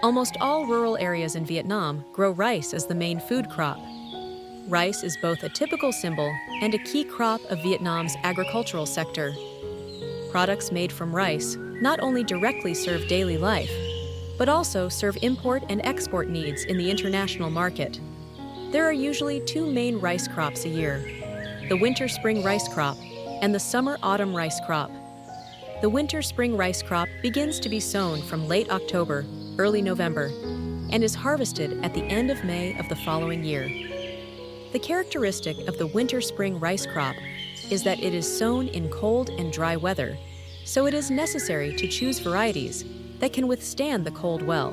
Almost all rural areas in Vietnam grow rice as the main food crop. Rice is both a typical symbol and a key crop of Vietnam's agricultural sector. Products made from rice not only directly serve daily life, but also serve import and export needs in the international market. There are usually two main rice crops a year: the winter-spring rice crop and the summer-autumn rice crop. The winter-spring rice crop begins to be sown from late October, early November, and is harvested at the end of May of the following year. The characteristic of the winter-spring rice crop is that it is sown in cold and dry weather, so it is necessary to choose varieties that can withstand the cold well.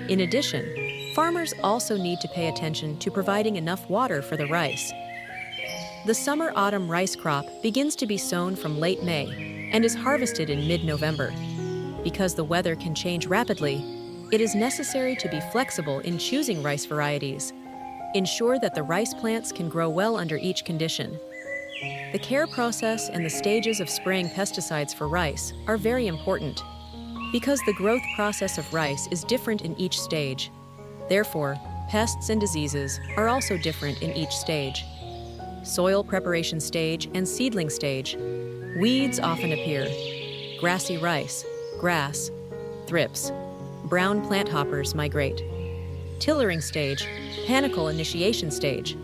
In addition, farmers also need to pay attention to providing enough water for the rice. The summer-autumn rice crop begins to be sown from late May and is harvested in mid-November. Because the weather can change rapidly, it is necessary to be flexible in choosing rice varieties. Ensure that the rice plants can grow well under each condition. The care process and the stages of spraying pesticides for rice are very important. Because the growth process of rice is different in each stage, therefore, pests and diseases are also different in each stage. Soil preparation stage and seedling stage. Weeds often appear. Grassy rice, grass, thrips. Brown plant hoppers migrate. Tillering stage, panicle initiation stage.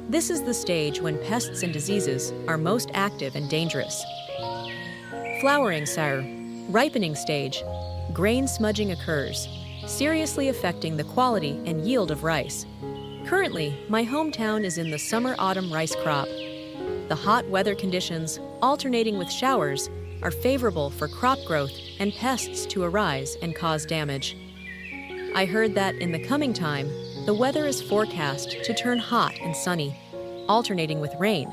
This is the stage when pests and diseases are most active and dangerous. Flowering sire, ripening stage. Grain smudging occurs, seriously affecting the quality and yield of rice. Currently, my hometown is in the summer-autumn rice crop. The hot weather conditions, alternating with showers, are favorable for crop growth and pests to arise and cause damage. I heard that in the coming time, the weather is forecast to turn hot and sunny, alternating with rain,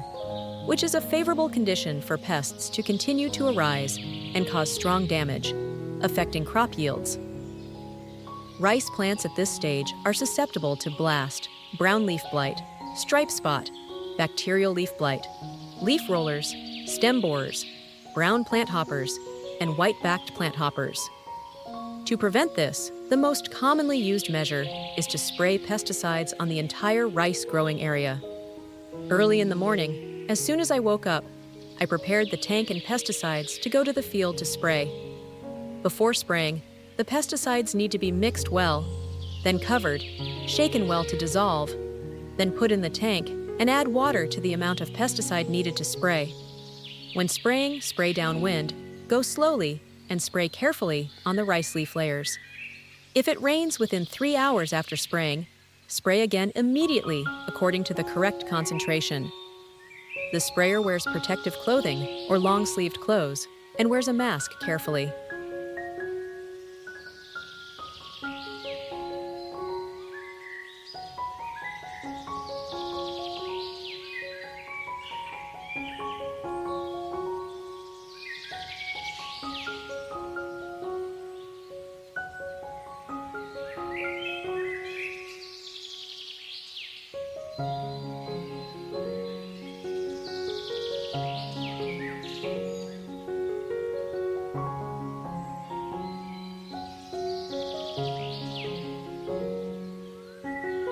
which is a favorable condition for pests to continue to arise and cause strong damage, affecting crop yields. Rice plants at this stage are susceptible to blast, brown leaf blight, stripe spot, bacterial leaf blight, leaf rollers, stem borers, brown plant hoppers, and white-backed plant hoppers. To prevent this, the most commonly used measure is to spray pesticides on the entire rice growing area. Early in the morning, as soon as I woke up, I prepared the tank and pesticides to go to the field to spray. Before spraying, the pesticides need to be mixed well, then covered, shaken well to dissolve, then put in the tank and add water to the amount of pesticide needed to spray. When spraying, spray downwind, go slowly, and spray carefully on the rice leaf layers. If it rains within 3 hours after spraying, spray again immediately according to the correct concentration. The sprayer wears protective clothing or long-sleeved clothes and wears a mask carefully.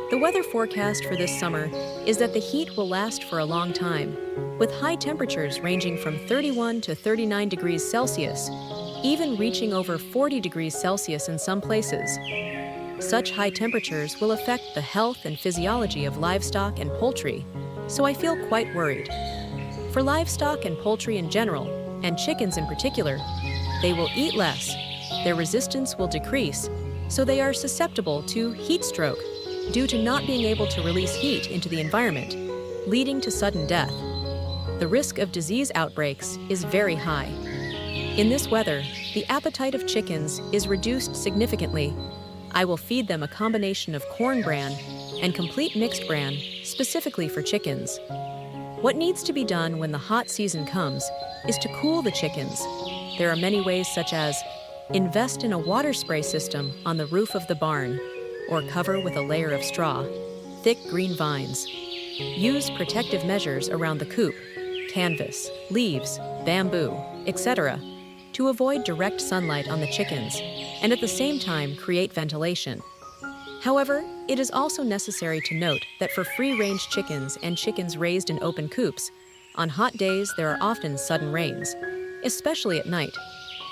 The weather forecast for this summer is that the heat will last for a long time, with high temperatures ranging from 31 to 39 degrees Celsius, even reaching over 40 degrees Celsius in some places. Such high temperatures will affect the health and physiology of livestock and poultry, so I feel quite worried. For livestock and poultry in general, and chickens in particular, they will eat less, their resistance will decrease, so they are susceptible to heat stroke due to not being able to release heat into the environment, leading to sudden death. The risk of disease outbreaks is very high. In this weather, the appetite of chickens is reduced significantly. I will feed them a combination of corn bran and complete mixed bran specifically for chickens. What needs to be done when the hot season comes is to cool the chickens. There are many ways, such as invest in a water spray system on the roof of the barn, or cover with a layer of straw, thick green vines. Use protective measures around the coop, canvas, leaves, bamboo, etc. to avoid direct sunlight on the chickens and at the same time create ventilation. However, it is also necessary to note that for free-range chickens and chickens raised in open coops, on hot days there are often sudden rains, especially at night.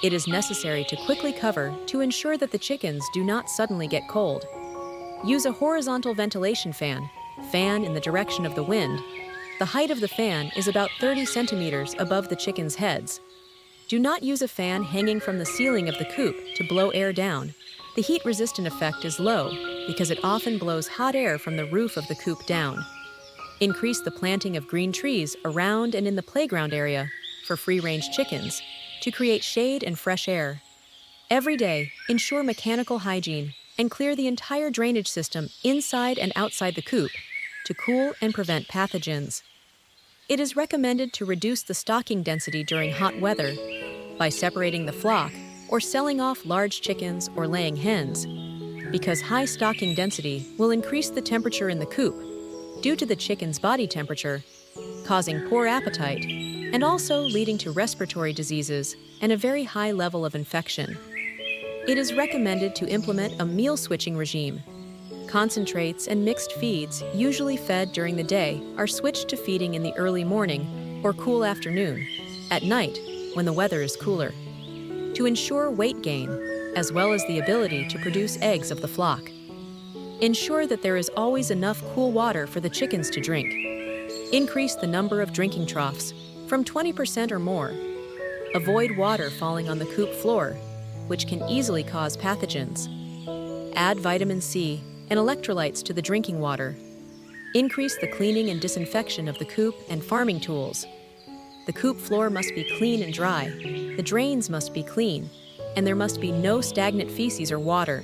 It is necessary to quickly cover to ensure that the chickens do not suddenly get cold. Use a horizontal ventilation fan in the direction of the wind. The height of the fan is about 30 centimeters above the chickens' heads. Do not use a fan hanging from the ceiling of the coop to blow air down. The heat-resistant effect is low because it often blows hot air from the roof of the coop down. Increase the planting of green trees around and in the playground area for free-range chickens to create shade and fresh air. Every day, ensure mechanical hygiene and clear the entire drainage system inside and outside the coop to cool and prevent pathogens. It is recommended to reduce the stocking density during hot weather by separating the flock or selling off large chickens or laying hens, because high stocking density will increase the temperature in the coop due to the chicken's body temperature, causing poor appetite and also leading to respiratory diseases and a very high level of infection. It is recommended to implement a meal switching regime. Concentrates and mixed feeds, usually fed during the day, are switched to feeding in the early morning or cool afternoon, at night when the weather is cooler, to ensure weight gain, as well as the ability to produce eggs of the flock. Ensure that there is always enough cool water for the chickens to drink. Increase the number of drinking troughs from 20% or more. Avoid water falling on the coop floor, which can easily cause pathogens. Add vitamin C and electrolytes to the drinking water. Increase the cleaning and disinfection of the coop and farming tools. The coop floor must be clean and dry. The drains must be clean, and there must be no stagnant feces or water.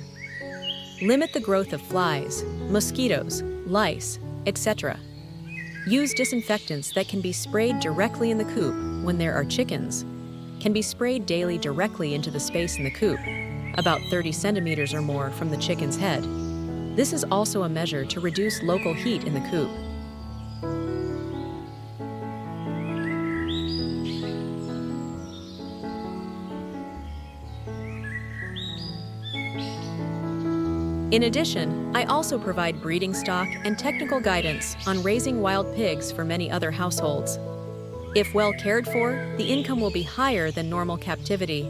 Limit the growth of flies, mosquitoes, lice, etc. Use disinfectants that can be sprayed directly in the coop when there are chickens. Can be sprayed daily directly into the space in the coop, about 30 centimeters or more from the chicken's head. This is also a measure to reduce local heat in the coop. In addition, I also provide breeding stock and technical guidance on raising wild pigs for many other households. If well cared for, the income will be higher than normal captivity.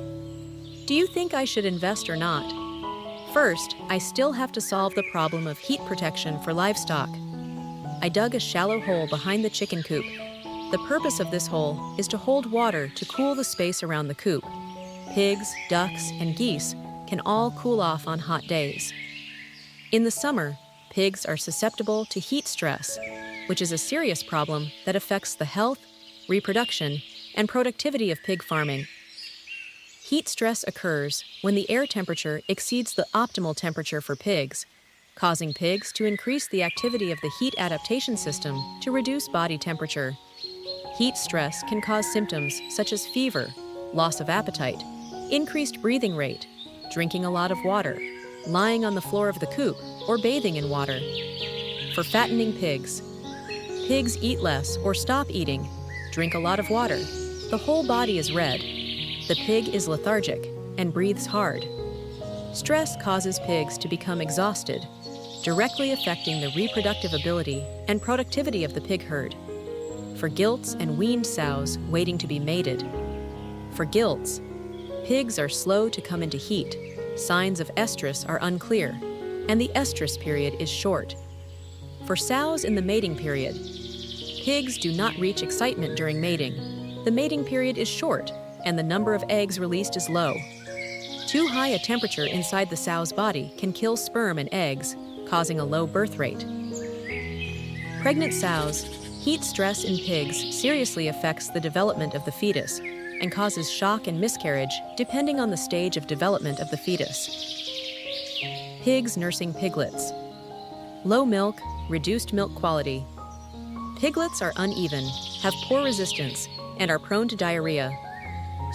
Do you think I should invest or not? First, I still have to solve the problem of heat protection for livestock. I dug a shallow hole behind the chicken coop. The purpose of this hole is to hold water to cool the space around the coop. Pigs, ducks, and geese can all cool off on hot days. In the summer, pigs are susceptible to heat stress, which is a serious problem that affects the health, reproduction, and productivity of pig farming. Heat stress occurs when the air temperature exceeds the optimal temperature for pigs, causing pigs to increase the activity of the heat adaptation system to reduce body temperature. Heat stress can cause symptoms such as fever, loss of appetite, increased breathing rate, drinking a lot of water, lying on the floor of the coop, or bathing in water. For fattening pigs, pigs eat less or stop eating, drink a lot of water. The whole body is red. The pig is lethargic and breathes hard. Stress causes pigs to become exhausted, directly affecting the reproductive ability and productivity of the pig herd. For gilts and weaned sows waiting to be mated. For gilts, pigs are slow to come into heat. Signs of estrus are unclear, and the estrus period is short. For sows in the mating period, pigs do not reach excitement during mating. The mating period is short, and the number of eggs released is low. Too high a temperature inside the sow's body can kill sperm and eggs, causing a low birth rate. Pregnant sows, heat stress in pigs seriously affects the development of the fetus and causes shock and miscarriage depending on the stage of development of the fetus. Pigs nursing piglets. Low milk, reduced milk quality. Piglets are uneven, have poor resistance, and are prone to diarrhea.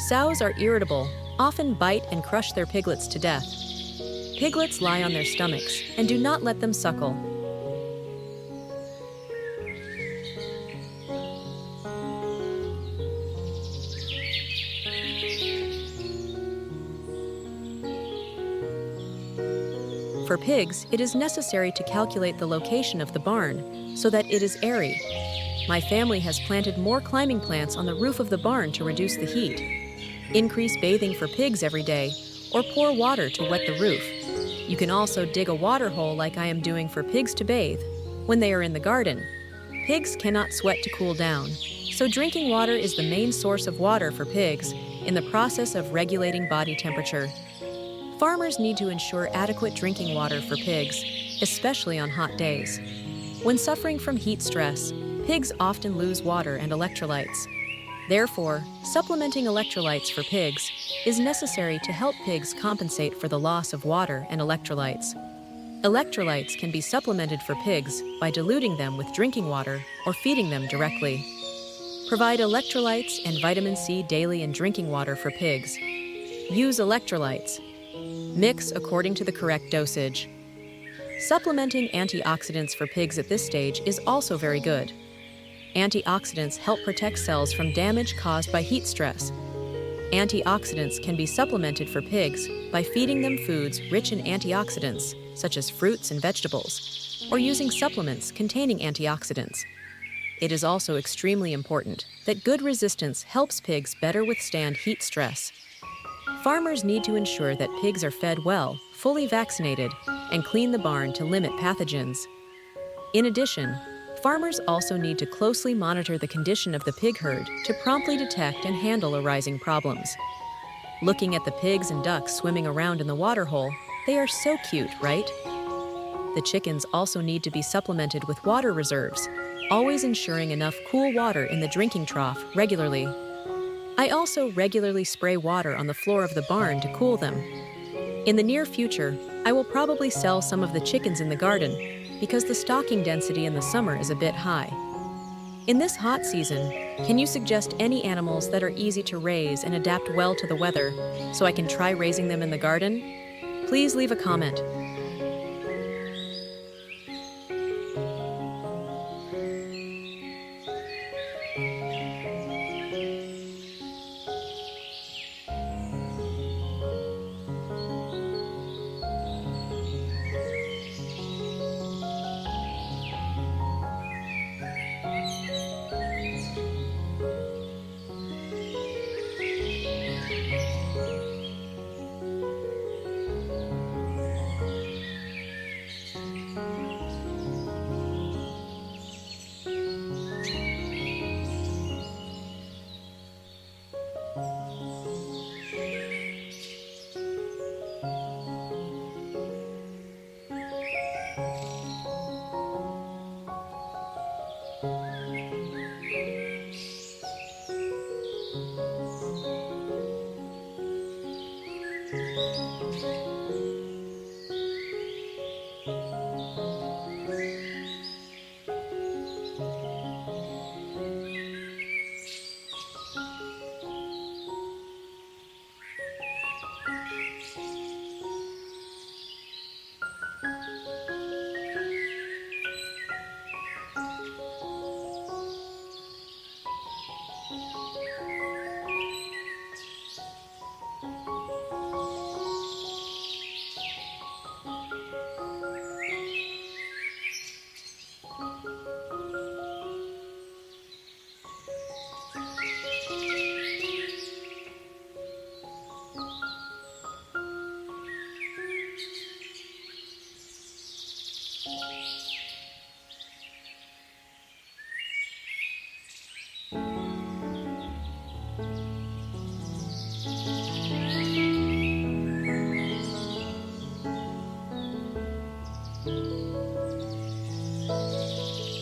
Sows are irritable, often bite and crush their piglets to death. Piglets lie on their stomachs and do not let them suckle. For pigs, it is necessary to calculate the location of the barn so that it is airy. My family has planted more climbing plants on the roof of the barn to reduce the heat. Increase bathing for pigs every day, or pour water to wet the roof. You can also dig a water hole like I am doing for pigs to bathe when they are in the garden. Pigs cannot sweat to cool down, so drinking water is the main source of water for pigs in the process of regulating body temperature. Farmers need to ensure adequate drinking water for pigs, especially on hot days. When suffering from heat stress, pigs often lose water and electrolytes. Therefore, supplementing electrolytes for pigs is necessary to help pigs compensate for the loss of water and electrolytes. Electrolytes can be supplemented for pigs by diluting them with drinking water or feeding them directly. Provide electrolytes and vitamin C daily in drinking water for pigs. Use electrolytes. Mix according to the correct dosage. Supplementing antioxidants for pigs at this stage is also very good. Antioxidants help protect cells from damage caused by heat stress. Antioxidants can be supplemented for pigs by feeding them foods rich in antioxidants, such as fruits and vegetables, or using supplements containing antioxidants. It is also extremely important that good resistance helps pigs better withstand heat stress. Farmers need to ensure that pigs are fed well, fully vaccinated, and clean the barn to limit pathogens. In addition, farmers also need to closely monitor the condition of the pig herd to promptly detect and handle arising problems. Looking at the pigs and ducks swimming around in the water hole, they are so cute, right? The chickens also need to be supplemented with water reserves, always ensuring enough cool water in the drinking trough regularly. I also regularly spray water on the floor of the barn to cool them. In the near future, I will probably sell some of the chickens in the garden because the stocking density in the summer is a bit high. In this hot season, can you suggest any animals that are easy to raise and adapt well to the weather so I can try raising them in the garden? Please leave a comment.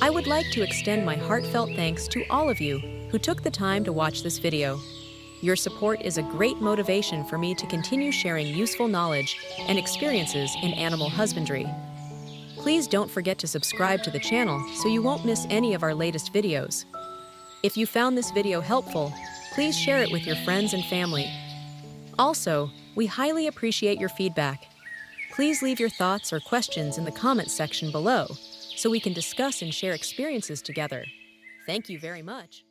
I would like to extend my heartfelt thanks to all of you who took the time to watch this video. Your support is a great motivation for me to continue sharing useful knowledge and experiences in animal husbandry. Please don't forget to subscribe to the channel so you won't miss any of our latest videos. If you found this video helpful, please share it with your friends and family. Also, we highly appreciate your feedback. Please leave your thoughts or questions in the comments section below so we can discuss and share experiences together. Thank you very much.